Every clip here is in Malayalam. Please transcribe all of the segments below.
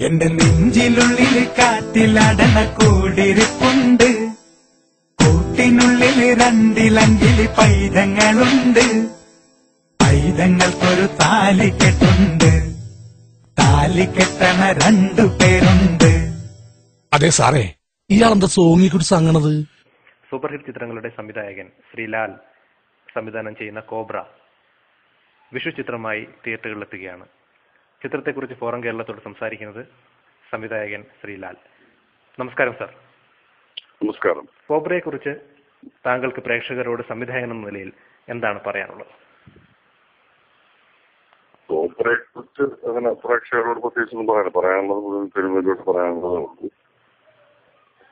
എന്റെ നെഞ്ചിലുള്ളിൽ കാറ്റിലടണ കൂടിരിപ്പുണ്ട്, കൂട്ടിനുള്ളിൽ രണ്ടിലങ്കില് പൈതങ്ങളുണ്ട്, പൈതങ്ങൾക്കൊരു താലിക്കെട്ടുണ്ട്, താലിക്കെട്ടണ 2 പേരുണ്ട്. അതെ സാറേ, ഇയാളെന്താ സോങ്ങിക്കുറിച്ച് അങ്ങണത്? സൂപ്പർ ഹിറ്റ് ചിത്രങ്ങളുടെ സംവിധായകൻ ശ്രീലാൽ സംവിധാനം ചെയ്യുന്ന കോബ്ര വിഷു ചിത്രമായി തിയേറ്ററുകളിലെത്തുകയാണ്. ചിത്രത്തെക്കുറിച്ച് ഫോറം കേരളത്തോട് സംസാരിക്കുന്നത് സംവിധായകൻ ശ്രീലാൽ. നമസ്കാരം സാർ. നമസ്കാരം. കോബ്രയെ കുറിച്ച് താങ്കൾക്ക് പ്രേക്ഷകരോട് സംവിധായകൻ എന്ന നിലയിൽ എന്താണ് പറയാനുള്ളത്? കോബ്രയെ കുറിച്ച് അങ്ങനെ പ്രേക്ഷകരോട് പ്രത്യേകിച്ചൊന്നും പറയാനുള്ളത് സിനിമയിലോട്ട് പറയാനുള്ളതുള്ളൂ.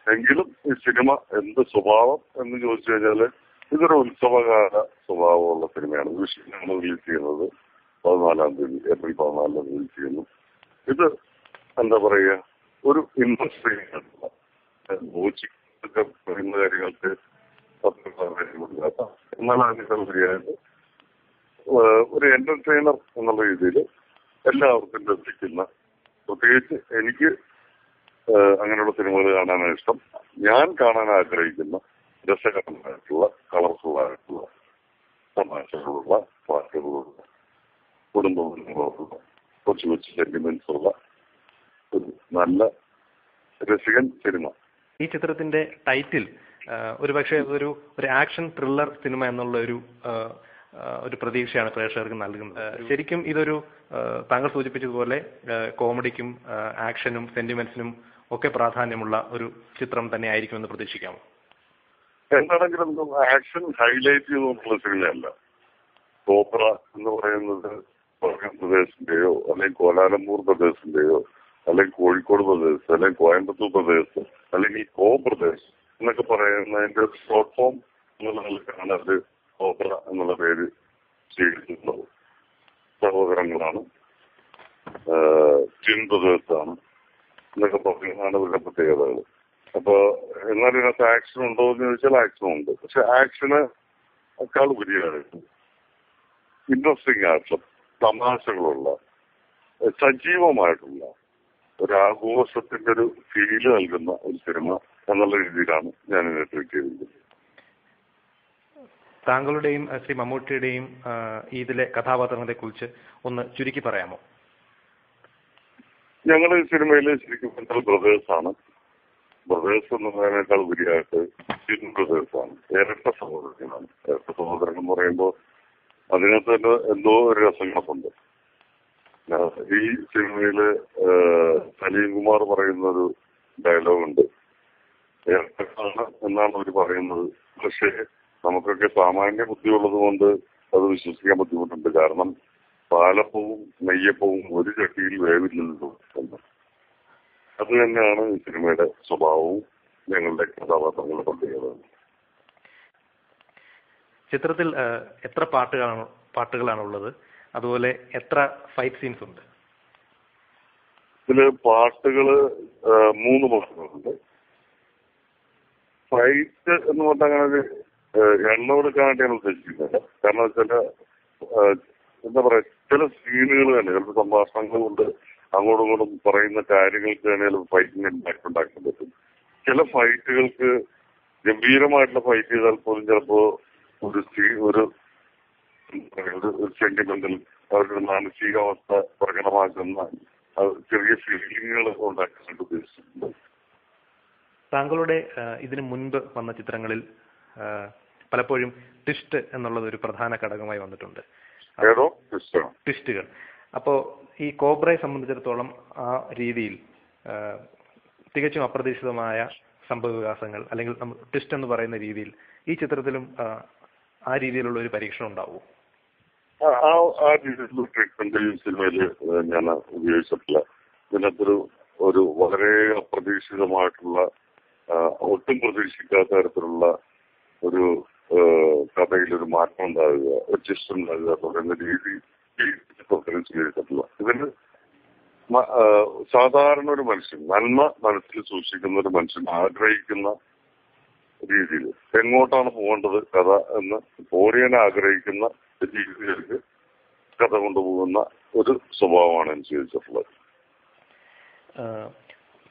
എങ്കിലും ഈ സിനിമ എന്ത് സ്വഭാവം എന്ന് ചോദിച്ചു കഴിഞ്ഞാല് ഇതൊരു ഉത്സവകാല സ്വഭാവമുള്ള സിനിമയാണ്. വിഷുവിനാണ് റിലീസ് ചെയ്യുന്നത്. 14 തീയതി ഏപ്രിൽ 14 റിലീസ് ചെയ്യുന്നു. ഇത് എന്താ പറയുക, ഒരു ഇൻഡസ്ട്രി പറയുന്ന കാര്യങ്ങൾക്ക് എന്നാൽ അതിനുപരിയായിട്ട് ഒരു എന്റർടൈനർ എന്നുള്ള രീതിയിൽ എല്ലാവർക്കും രസിക്കുന്ന, പ്രത്യേകിച്ച് എനിക്ക് അങ്ങനെയുള്ള സിനിമകൾ കാണാനാണ് ഇഷ്ടം. ഞാൻ കാണാൻ ആഗ്രഹിക്കുന്ന രസകരമായിട്ടുള്ള, കളർഫുൾ ആയിട്ടുള്ള, തമാശകളുള്ള, പാട്ടുകളുള്ള, കുടുംബങ്ങളുള്ള, കൊച്ചു കൊച്ചു സെന്റിമെന്റ്സ് ഉള്ള ഒരു നല്ല രസികൻ സിനിമ. ഈ ചിത്രത്തിന്റെ ടൈറ്റിൽ ഒരുപക്ഷെ ഒരു ആക്ഷൻ ത്രില്ലർ സിനിമ എന്നുള്ള ഒരു പ്രതീക്ഷയാണ് പ്രേക്ഷകർക്ക് നൽകുന്നത്. ശരിക്കും ഇതൊരു താങ്കൾ സൂചിപ്പിച്ചതുപോലെ കോമഡിക്കും ആക്ഷനും സെന്റിമെന്റ്സിനും ഒക്കെ പ്രാധാന്യമുള്ള ഒരു ചിത്രം തന്നെ ആയിരിക്കുമെന്ന് പ്രതീക്ഷിക്കാമോ? എന്താണെങ്കിലും ആക്ഷൻ ഹൈലൈറ്റ് ചെയ്തുകൊണ്ടുള്ള സിനിമയല്ല. കോബ്ര എന്ന് പറയുന്നത് കൊല്ലം പ്രദേശിന്റെയോ അല്ലെങ്കിൽ കോലാലംപൂർ പ്രദേശിന്റെയോ അല്ലെങ്കിൽ കോഴിക്കോട് പ്രദേശ് അല്ലെങ്കിൽ കോയമ്പത്തൂർ പ്രദേശ് അല്ലെങ്കിൽ പ്രദേശ് എന്നൊക്കെ പറയുന്നതിന്റെ ഷോർട്ട് ഫോം എന്നുള്ള നിലക്കാണ് അത് കോബ്ര എന്നുള്ള പേര് സ്വീകരിച്ചിട്ടുള്ളത്. സഹോദരങ്ങളാണ്, ടിൻ ബ്രദേഴ്സാണ് എന്നൊക്കെ പറയുന്നതാണ് ഇവരുടെ പ്രത്യേകതകൾ. അപ്പൊ എന്നാൽ ഇതിനകത്ത് ആക്ഷൻ ഉണ്ടോ എന്ന് ചോദിച്ചാൽ ആക്ഷൻ ഉണ്ട്. പക്ഷെ ആക്ഷനേക്കാൾ ഉപരിയായിട്ട് ഇൻട്രസ്റ്റിംഗ് ആയിട്ടുള്ള, തമാശകളുള്ള, സജീവമായിട്ടുള്ള ഒരു ആഘോഷത്തിന്റെ ഒരു ഫീല് നൽകുന്ന ഒരു സിനിമ എന്നുള്ള രീതിയിലാണ് ഞാൻ ഇതിനെ ട്രീറ്റ് ചെയ്തിരിക്കുന്നത്. താങ്കളുടെയും ശ്രീ മമ്മൂട്ടിയുടെയും ഇതിലെ കഥാപാത്രങ്ങളെ കുറിച്ച് ഒന്ന് ചുരുക്കി പറയാമോ? ഞങ്ങൾ ഈ സിനിമയിൽ ശരിക്കും ബ്രദേഴ്സാണ്. ബ്രദേഴ്സ് എന്ന് പറയുന്നതിനേക്കാൾ ഉപരിയായിട്ട് ടിൻ ബ്രദേഴ്സാണ്. ഇരട്ട സഹോദരങ്ങളാണ്. ഇരട്ട സഹോദരൻ എന്ന് പറയുമ്പോൾ അതിനകത്ത് തന്നെ എന്തോ ഒരു രസങ്ങളൊക്കെ. ഈ സിനിമയില് സലീം കുമാർ പറയുന്ന ഒരു ഡയലോഗുണ്ട്. ഇരട്ടകളാണ് എന്നാണ് അവർ പറയുന്നത്. പക്ഷേ നമുക്കൊക്കെ സാമാന്യ ബുദ്ധിയുള്ളത് കൊണ്ട് അത് വിശ്വസിക്കാൻ ബുദ്ധിമുട്ടുണ്ട്. കാരണം പാലപ്പവും നെയ്യപ്പവും ഒരു ചട്ടിയിൽ വേവില്ലല്ലോ എന്ന്. അത് തന്നെയാണ് ഈ സിനിമയുടെ സ്വഭാവവും ഞങ്ങളുടെ കഥാപാത്രങ്ങളുടെ പ്രത്യേകത. ചിത്രത്തിൽ എത്ര പാട്ടുകളാണുള്ളത്? അതുപോലെ എത്ര ഫൈറ്റ് സീൻസ് ഉണ്ട്? ഇതില് പാട്ടുകള് 3 പാട്ടുകളുണ്ട്. ഫൈറ്റ് എന്ന് പറഞ്ഞാൽ അങ്ങനെ എണ്ണം എടുക്കാനായിട്ട് ഞാൻ ഉദ്ദേശിക്കുന്നില്ല. കാരണം വെച്ചാൽ എന്താ പറയാ, ചില സീനുകൾ തന്നെ, ചിലപ്പോൾ സംഭാഷണങ്ങൾ കൊണ്ട് അങ്ങോട്ടും ഇങ്ങോട്ടും പറയുന്ന കാര്യങ്ങൾക്ക് തന്നെ ഫൈറ്റിന് ഇമ്പാക്ട് ഉണ്ടാക്കാൻ പറ്റും. ചില ഫൈറ്റുകൾക്ക് ഗംഭീരമായിട്ടുള്ള ഫൈറ്റ് ചെയ്താൽ പോലും ചിലപ്പോ ഒരു സെന്റിമെന്റൽ അവരുടെ മാനസികാവസ്ഥ പ്രകടമാക്കുന്ന ചെറിയ ഫീലിങ്ങുകൾ ഉണ്ടാക്കാനായിട്ട് ഉദ്ദേശിച്ചിട്ടുണ്ട്. താങ്കളുടെ ഇതിനു മുൻപ് വന്ന ചിത്രങ്ങളിൽ പലപ്പോഴും ട്വിസ്റ്റ് എന്നുള്ളത് ഒരു പ്രധാന ഘടകമായി വന്നിട്ടുണ്ട്. ട്വിസ്റ്റുകൾ. അപ്പോ ഈ കോബ്രയെ സംബന്ധിച്ചിടത്തോളം ആ രീതിയിൽ തികച്ചും അപ്രതീക്ഷിതമായ സംഭവവികാസങ്ങൾ അല്ലെങ്കിൽ ട്വിസ്റ്റ് എന്ന് പറയുന്ന രീതിയിൽ ഈ ചിത്രത്തിലും ആ രീതിയിലുള്ള ഒരു പരീക്ഷണം ഉണ്ടാവുമോ? ആ രീതിയിലുള്ള ട്രീറ്റ്മെന്റ് ഈ സിനിമയിൽ ഞാൻ ഉപയോഗിച്ചിട്ടില്ല. ഇതിനകത്തൊരു വളരെ അപ്രതീക്ഷിതമായിട്ടുള്ള, ഒട്ടും പ്രതീക്ഷിക്കാത്ത തരത്തിലുള്ള ഒരു കഥയിലൊരു മാറ്റം ഉണ്ടാവുക, ഒരു ട്വിസ്റ്റ് ഉണ്ടാവുക പറയുന്ന രീതി ഈ ചിത്രത്തിൽ സ്വീകരിച്ചിട്ടില്ല. ഇതിന് സാധാരണ ഒരു മനുഷ്യൻ, നന്മ മനസ്സിൽ സൂക്ഷിക്കുന്ന ഒരു മനുഷ്യൻ ആഗ്രഹിക്കുന്ന രീതിയിൽ എങ്ങോട്ടാണ് പോകേണ്ടത് കഥ എന്ന് ഓടിയാൻ ആഗ്രഹിക്കുന്ന രീതിയിലേക്ക് കഥ കൊണ്ടുപോകുന്ന ഒരു സ്വഭാവമാണ് എനിക്ക് ചോദിച്ചിട്ടുള്ളത്.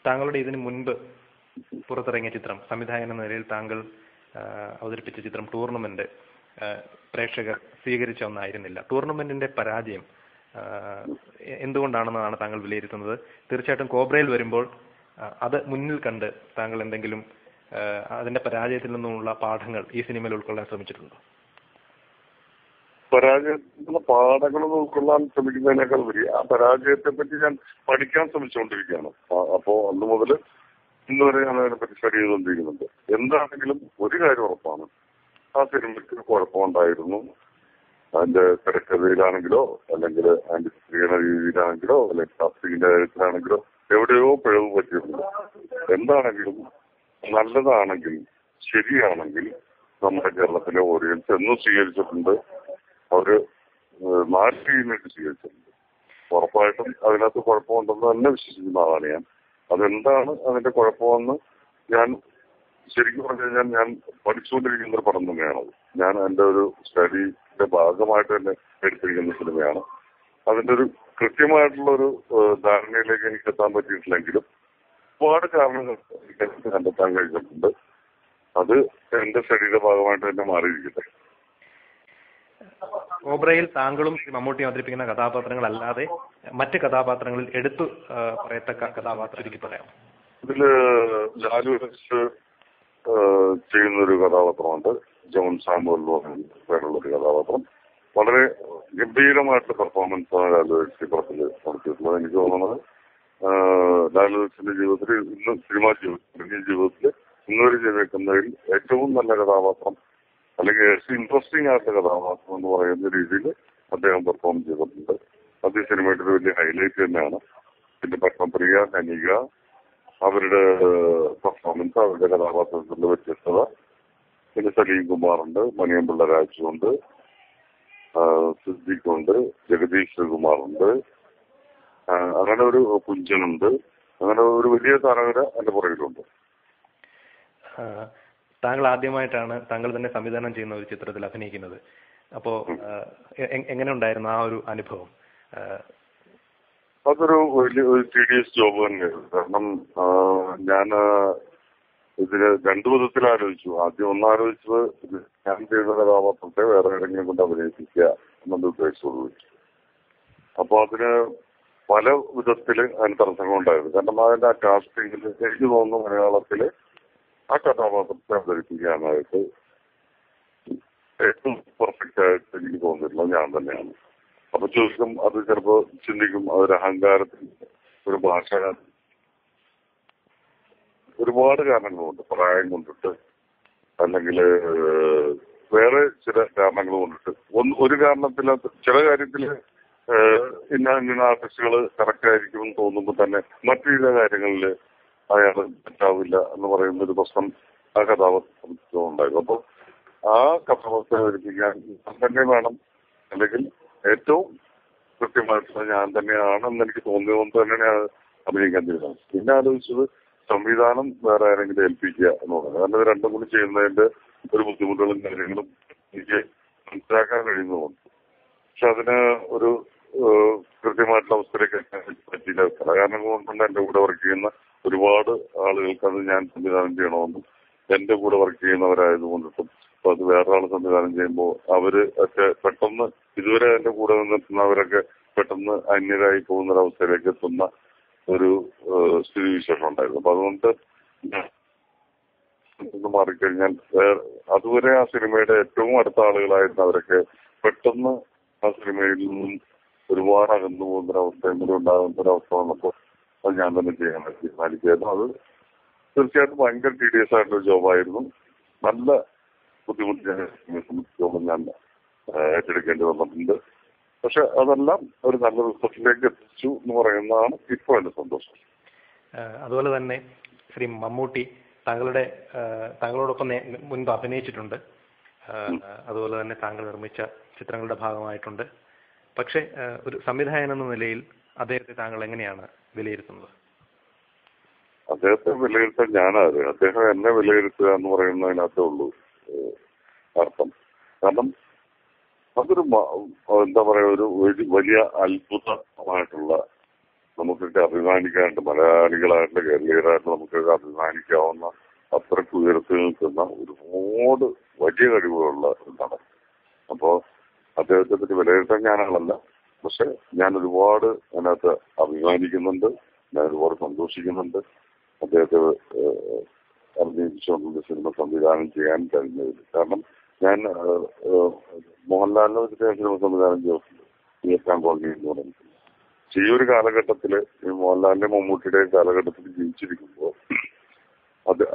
താങ്കളുടെ ഇതിന് മുൻപ് പുറത്തിറങ്ങിയ ചിത്രം, സംവിധായകൻ എന്ന നിലയിൽ താങ്കൾ അവതരിപ്പിച്ച ചിത്രം ടൂർണമെന്റ് പ്രേക്ഷകർ സ്വീകരിച്ച ഒന്നായിരുന്നില്ല. ടൂർണമെന്റിന്റെ പരാജയം എന്തുകൊണ്ടാണെന്നാണ് താങ്കൾ വിലയിരുത്തുന്നത്? തീർച്ചയായിട്ടും കോബ്രയിൽ വരുമ്പോൾ അത് മുന്നിൽ കണ്ട് താങ്കൾ എന്തെങ്കിലും അതിന്റെ പരാജയത്തിൽ നിന്നുമുള്ള പാഠങ്ങൾ ഈ സിനിമയിൽ ഉൾക്കൊള്ളാൻ ശ്രമിച്ചിട്ടുണ്ടോ? പരാജയത്തിനുള്ള പാഠങ്ങൾ ഉൾക്കൊള്ളാൻ ശ്രമിക്കുന്നതിനേക്കാൾ വലിയ ആ പരാജയത്തെ പറ്റി ഞാൻ പഠിക്കാൻ ശ്രമിച്ചുകൊണ്ടിരിക്കുകയാണ്. അപ്പോ അന്ന് മുതൽ ഇന്ന് വരെ ഞാൻ അതിനെപ്പറ്റി സ്റ്റഡി ചെയ്തുകൊണ്ടിരിക്കുന്നുണ്ട്. എന്താണെങ്കിലും ഒരു കാര്യം ഉറപ്പാണ്, ആ സിനിമയ്ക്ക് കുഴപ്പമുണ്ടായിരുന്നു. അതിന്റെ തിരക്കഥയിലാണെങ്കിലോ അല്ലെങ്കിൽ അതിന്റെ ചിത്രീകരണ രീതിയിലാണെങ്കിലോ അല്ലെങ്കിൽ കാസ്റ്റിംഗിന്റെ കാര്യത്തിലാണെങ്കിലോ എവിടെയോ പിഴവ് പറ്റിയിട്ടുണ്ട്. എന്താണെങ്കിലും നല്ലതാണെങ്കിൽ, ശരിയാണെങ്കിൽ നമ്മുടെ കേരളത്തിലെ ഓഡിയൻസ് എന്നും സ്വീകരിച്ചിട്ടുണ്ട്. അവര് 4 ടീമായിട്ട് സ്വീകരിച്ചിട്ടുണ്ട്. ഉറപ്പായിട്ടും അതിനകത്ത് കുഴപ്പമുണ്ടെന്ന് തന്നെ വിശ്വസിക്കുന്ന ആളാണ് ഞാൻ. അതെന്താണ് അതിന്റെ കുഴപ്പമെന്ന് ഞാൻ ശരിക്കും പറഞ്ഞു കഴിഞ്ഞാൽ ഞാൻ പഠിച്ചുകൊണ്ടിരിക്കുന്ന ഒരു പടം തന്നെയാണത്. ഞാൻ എൻ്റെ ഒരു സ്റ്റഡിയുടെ ഭാഗമായിട്ട് തന്നെ എടുത്തിരിക്കുന്ന സിനിമയാണ്. അതിന്റെ ഒരു കൃത്യമായിട്ടുള്ള ഒരു ധാരണയിലേക്ക് എനിക്ക് എത്താൻ പറ്റിയിട്ടില്ലെങ്കിലും ഒരുപാട് കാരണങ്ങൾ എനിക്ക് കണ്ടെത്താൻ കഴിഞ്ഞിട്ടുണ്ട്. അത് എന്റെ സ്റ്റഡിയുടെ ഭാഗമായിട്ട് തന്നെ മാറിയിരിക്കട്ടെ. കോബ്രയിൽ താങ്കളും മമ്മൂട്ടി അവതരിപ്പിക്കുന്ന കഥാപാത്രങ്ങളല്ലാതെ മറ്റ് കഥാപാത്രങ്ങളിൽ എടുത്തു പറയത്തക്ക കഥാപാത്രം എനിക്ക് പറയാം. ഇതില് ലാലു ചെയ്യുന്നൊരു കഥാപാത്രമുണ്ട്, ജോൺ സാമുവൽ പേരുള്ളൊരു കഥാപാത്രം. വളരെ ഗംഭീരമായിട്ടുള്ള പെർഫോമൻസ് ആണ് ലാലു പടത്തിൽ നടത്തിയിട്ടുള്ളത്. എനിക്ക് തോന്നുന്നത് ലാലുവിന്റെ ജീവിതത്തിൽ ഇന്ന് സിനിമാ ജീവിതത്തിൽ ഇന്നുവരെ ചെയ്തേക്കുന്നതിൽ ഏറ്റവും നല്ല കഥാപാത്രം അല്ലെങ്കിൽ ഏറ്റവും ഇൻട്രസ്റ്റിംഗ് ആയിട്ടുള്ള കഥാപാത്രം എന്ന് പറയുന്ന രീതിയിൽ അദ്ദേഹം പെർഫോം ചെയ്തിട്ടുണ്ട്. അത് ഈ സിനിമയുടെ ഒരു വലിയ ഹൈലൈറ്റ് തന്നെയാണ്. പിന്നെ പത്മപ്രിയ, കനിക, അവരുടെ പെർഫോമൻസ്, അവരുടെ കഥാപാത്രത്തിന്റെ വ്യത്യസ്തത. പിന്നെ സലീം കുമാറുണ്ട്, മണിയമ്പിള്ള രാജുണ്ട്, സിദ്ദിഖുണ്ട്, ജഗദീഷ് ശ്രീകുമാറുണ്ട്, അങ്ങനെ ഒരു കുഞ്ചനുണ്ട്. അങ്ങനെ ഒരു വലിയ താരകര എന്റെ പുറകിലുണ്ട്. താങ്കൾ ആദ്യമായിട്ടാണ് താങ്കൾ തന്നെ സംവിധാനം ചെയ്യുന്ന ഒരു ചിത്രത്തിൽ അഭിനയിക്കുന്നത്. അപ്പോ എങ്ങനെ ഉണ്ടായിരുന്നു ആ ഒരു അനുഭവം? അതൊരു വലിയ ഒരു ടീഡിയസ് ജോബ് തന്നെയായിരുന്നു. കാരണം ഞാൻ ഇതിന് 2 വിധത്തിൽ ആലോചിച്ചു. ആദ്യം ഒന്നാലോചിച്ചത് ഞാൻ ചെയ്യുന്ന കഥാപാത്രത്തെ വേറെ ഏതെങ്കിലും കൊണ്ട് അഭിനയിപ്പിക്കുക എന്നുള്ള ഉദ്ദേശിച്ചുള്ളൂ. അപ്പൊ അതിന് പല വിധത്തില് അതിന് തടസ്സങ്ങളുണ്ടായിരുന്നു. കാരണം അതിന്റെ ആ കാസ്റ്റിംഗിൽ എനിക്ക് തോന്നുന്നു മലയാളത്തില് ആ കഥാപാത്രത്തെ അവതരിപ്പിക്കാനായിട്ട് ഏറ്റവും പെർഫെക്റ്റ് ആയിട്ട് എനിക്ക് തോന്നിയിട്ടുള്ളത് ഞാൻ തന്നെയാണ്. അപ്പൊ ചോദിക്കും, അത് ചിലപ്പോ ചിന്തിക്കും അതൊരു അഹങ്കാരത്തിന്റെ ഒരു ഭാഷ, ഒരുപാട് കാരണങ്ങളുണ്ട്. പ്രായം കൊണ്ടിട്ട് അല്ലെങ്കിൽ വേറെ ചില കാരണങ്ങൾ കൊണ്ടിട്ട്. ഒരു കാരണത്തില് ചില കാര്യത്തില് ഇന്ന ആർട്ടിസ്റ്റുകൾ കറക്റ്റ് ആയിരിക്കും എന്ന് തോന്നുമ്പോൾ തന്നെ മറ്റു ചില കാര്യങ്ങളിൽ അയാൾ തെറ്റാവില്ല എന്ന് പറയുന്ന ഒരു പ്രശ്നം ആ കഥാപാത്രം ഉണ്ടായിരുന്നു. അപ്പൊ ആ കഥാപാത്രത്തെ അവതരിപ്പിക്കാൻ ഞാൻ തന്നെ വേണം, അല്ലെങ്കിൽ ഏറ്റവും കൃത്യമായിട്ടുള്ള ഞാൻ തന്നെയാണെന്ന് എനിക്ക് തോന്നിയതുകൊണ്ട് തന്നെയാണ് അഭിനയിക്കാൻ തീരുമാനിച്ചത്. പിന്നെ ആലോചിച്ചത് സംവിധാനം വേറെ ആരെങ്കിലും ഏൽപ്പിക്കുക എന്ന് പറയുന്നത്. കാരണം ഇത് രണ്ടും കൂടി ചെയ്യുന്നതിന്റെ ഒരു ബുദ്ധിമുട്ടുകളും കാര്യങ്ങളും എനിക്ക് മനസ്സിലാക്കാൻ കഴിയുന്നതുകൊണ്ട്. പക്ഷെ അതിന് ഒരു കൃത്യമായിട്ടുള്ള അവസ്ഥയിലേക്ക് എത്താൻ പറ്റിയില്ല. കലാകാരങ്ങൾ കൊണ്ടുണ്ട് എന്റെ കൂടെ വർക്ക് ചെയ്യുന്ന ഒരുപാട് ആളുകൾക്ക് അത് ഞാൻ സംവിധാനം ചെയ്യണമെന്നും എന്റെ കൂടെ വർക്ക് ചെയ്യുന്നവരായതുകൊണ്ടിട്ടും അപ്പൊ അത് വേറൊരാൾ സംവിധാനം ചെയ്യുമ്പോൾ അവര് ഒക്കെ പെട്ടെന്ന് ഇതുവരെ എന്റെ കൂടെ നിന്നെത്തുന്നവരൊക്കെ പെട്ടെന്ന് അന്യരായി പോകുന്ന ഒരവസ്ഥയിലേക്ക് എത്തുന്ന ഒരു സ്ഥിതിവിശേഷം ഉണ്ടായിരുന്നു. അപ്പൊ അതുകൊണ്ട് മാറിക്കഴിഞ്ഞാൽ അതുവരെ ആ സിനിമയുടെ ഏറ്റവും അടുത്ത ആളുകളായിരുന്ന അവരൊക്കെ പെട്ടെന്ന് ആ സിനിമയിൽ നിന്നും ഒരുപാട് അകന്നു പോകുന്നൊരവസ്ഥയും കൂടി ഉണ്ടാകുന്ന ഒരവസ്ഥ വന്നപ്പോൾ അത് ഞാൻ തന്നെ ചെയ്യാൻ തീരുമാനിക്കായിരുന്നു. അത് തീർച്ചയായിട്ടും ഭയങ്കര ടീഡിയസ് ആയിട്ടുള്ള ജോബായിരുന്നു. നല്ല ബുദ്ധിമുട്ട് ഞാൻ ഏറ്റെടുക്കേണ്ടി വന്നിട്ടുണ്ട്. പക്ഷെ അതെല്ലാം ഒരു നല്ല റിസൾട്ടിലേക്ക് എത്തിച്ചു എന്ന് പറയുന്നതാണ് ഇപ്പോൾ എന്റെ സന്തോഷം. അതുപോലെ തന്നെ ശ്രീ മമ്മൂട്ടി താങ്കളോടൊപ്പം മുൻപ് അഭിനയിച്ചിട്ടുണ്ട്. അതുപോലെ തന്നെ താങ്കൾ നിർമ്മിച്ച ചിത്രങ്ങളുടെ ഭാഗമായിട്ടുണ്ട്. പക്ഷെ ഒരു സംവിധായകൻ എന്ന നിലയിൽ അദ്ദേഹത്തെ താങ്കൾ എങ്ങനെയാണ് വിലയിരുത്തുന്നത്? അദ്ദേഹത്തെ വിലയിരുത്താൻ ഞാനാണ്. അദ്ദേഹം എന്നെ വിലയിരുത്തുക എന്ന് പറയുന്നതിനകത്തേ ഉള്ളൂ അർത്ഥം. കാരണം അതൊരു എന്താ പറയാ, ഒരു വലിയ അത്ഭുതമായിട്ടുള്ള നമുക്കൊക്കെ അഭിമാനിക്കാനുണ്ട്. മലയാളികളായിട്ടുള്ള കേരളീയരായിട്ട് നമുക്കൊക്കെ അഭിമാനിക്കാവുന്ന അത്രയ്ക്ക് ഉയർത്തി നിൽക്കുന്ന ഒരുപാട് വലിയ കഴിവുകളുള്ള ഒരു നടൻ. അപ്പോ അദ്ദേഹത്തെ പറ്റി വിലയിരുത്താൻ ഞാനാളല്ല, പക്ഷെ ഞാൻ ഒരുപാട് അതിനകത്ത് അഭിമാനിക്കുന്നുണ്ട്, ഞാൻ ഒരുപാട് സന്തോഷിക്കുന്നുണ്ട് അദ്ദേഹത്തെ അഭിനയിച്ചുകൊണ്ടുള്ള സിനിമ സംവിധാനം ചെയ്യാൻ കഴിഞ്ഞതിൽ. കാരണം ഞാൻ മോഹൻലാലിനെ വെച്ചിട്ട് സിനിമ സംവിധാനം ചെയ്തിട്ടുണ്ട്, വിയറ്റ്നാം കോളനി എന്ന് പറയുന്നത്. ഈ ഒരു കാലഘട്ടത്തില് ഈ മോഹൻലാലിന്റെ മമ്മൂട്ടിയുടെ കാലഘട്ടത്തിൽ ജീവിച്ചിരിക്കുമ്പോൾ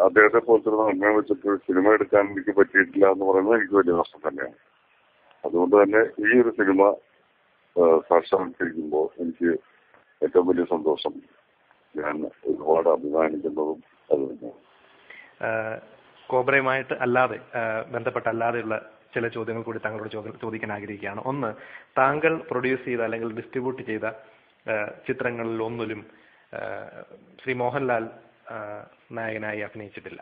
അദ്ദേഹത്തെ പോലത്തെ നടനെ വെച്ചിട്ട് സിനിമ എടുക്കാൻ എനിക്ക് പറ്റിയിട്ടില്ല എന്ന് പറയുന്നത് എനിക്ക് വലിയ നഷ്ടം തന്നെയാണ്. അതുകൊണ്ട് തന്നെ ഈ ഒരു സിനിമ സാക്ഷാത്കരിക്കുമ്പോൾ എനിക്ക് ഏറ്റവും വലിയ സന്തോഷം, ഞാൻ ഒരുപാട് അഭിമാനിക്കുന്നതും അത് തന്നെയാണ്. കോബ്രയുമായിട്ട് അല്ലാതെ ബന്ധപ്പെട്ടല്ലാതെയുള്ള ചില ചോദ്യങ്ങൾ കൂടി താങ്കളോട് ചോദിക്കാൻ ആഗ്രഹിക്കുകയാണ്. ഒന്ന്, താങ്കൾ പ്രൊഡ്യൂസ് ചെയ്ത അല്ലെങ്കിൽ ഡിസ്ട്രിബ്യൂട്ട് ചെയ്ത ചിത്രങ്ങളിൽ ഒന്നിലും ശ്രീ മോഹൻലാൽ നായകനായി അഭിനയിച്ചിട്ടില്ല.